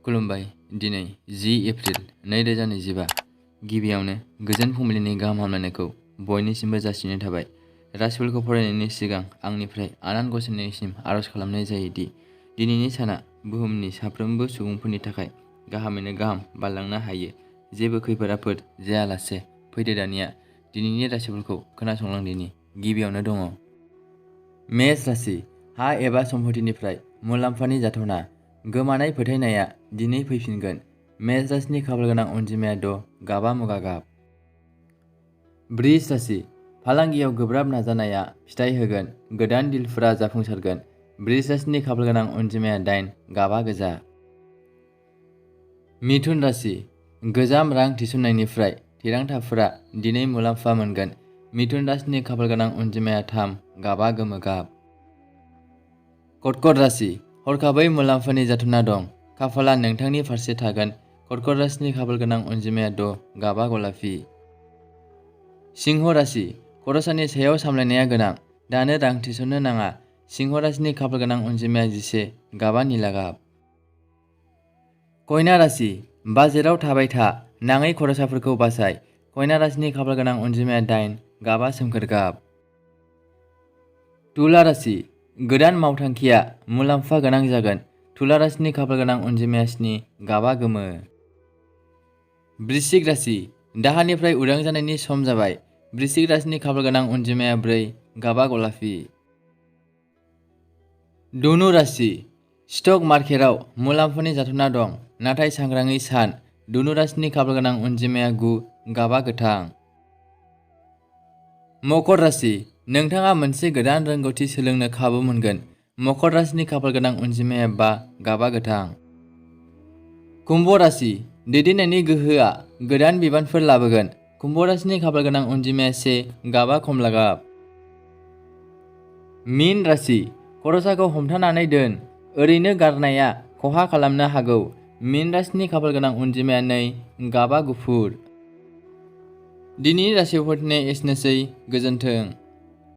खुलुमबाय। दिनै 10 एप्रिल 2025 गिबियावनो गोजोन फुंबिलिनि गाहाम हामलायनायखौ बयनिसिमबो जासिनाय थाबाय। राशिफलखौ फरायनायनि सिगां आंनिफ्राय आनान गसाइनिसिम आरज खालामनाय जायोदि दिनैनि साना बुहुमनि साफ्रोमबो सुबुंफोरनि थाखाय गाहामैनो गाहाम बारलांनो हायो। जेबो खैफोद आफोद जायालासे फैदो दानिया दिनैनि राशिफलखौ खोनासंलांदिनि। गिबियावनो दङ मेष राशि। हा एबा सम्पथिनिफ्राय मुलाम्फानि जाथावना। गोमानाय फोथायनाया दिनै फैफिनगोन। मेष राशिनि खाफालगोनां अनजिमाया 6, गाबा मुगा गाब। वृष राशि। फालांगियाव गोब्राब नाजानाया फिथाइ होगोन। गोदान डिलफोरा जाफुंसारगोन। वृष राशिनि खाफालगोनां अनजिमाया 8, गाबा गोजा। मिथुन राशि। गोजाम रां थिसननायनिफ्राय थिरांथाफोरा दिनै मुलाम्फा मोनगोन। मिथुन राशिनि खाफालगोनां अनजिमाया 3, गाबा गोमो गाब। कर्कट राशि। हरखाबै मुलाम्फानि जाथावना दं। खाफाला नोंथांनि फारसे थागोन। कर्कट राशिनि खाफालगोनां अनजिमाया 6, गाबा गलाफि। सिंह राशि। खरसानि सायाव सामलायनाया गोनां। दानो रां थिसननो नाङा। सिंह राशिनि खाफालगोनां अनजिमाया 11, गाबा निला गाब। कन्या राशि। बाजेटाव थाबाय था। नाङै खरसाफोरखौ बासाय। कन्या राशिनि खाफालगोनां अनजिमाया 8, गाबा सोमखोर गाब। तुला राशि। गोदान मावथांखिया मुलाम्फा गोनां जागोन। तुला राशिनि खाफालगोनां अनजिमाया 7, गाबा गोमो। वृश्चिक राशि। दाहानिफ्राय उदां जानायनि सम जाबाय। वृश्चिक राशिनि खाफालगोनां अनजिमाया 4, गाबा गलाफि। धनु राशि। स्टक मार्केटआव मुलाम्फानि जाथावना दं, नाथाय सांग्राङै सान। धनु राशिनि खाफालगोनां अनजिमाया 9, गाबा गोथां। मकर राशि। नोंथाङा मोनसे गोदान रोंगौथि सोलोंनो खाबु मोनगोन। मकर राशिनि खाफालगोनां अनजिमाया 5, गाबा गोथां। कुम्भ राशि। दैदेननायनि गोहोआ गोदान बिबानफोर लाबोगोन। कुम्भ राशिनि खाफालगोनां अनजिमाया 1, गाबा खमला गाब। मीन राशि। खरसाखौ हमथानानै दोन। ओरैनो गारनाया खहा खालामनो हागौ। मीन राशिनि खाफालगोनां अनजिमाया 2, गाबा गुफुर। दिनैनि राशिफोरनि एसेनोसै। गोजोन्थों।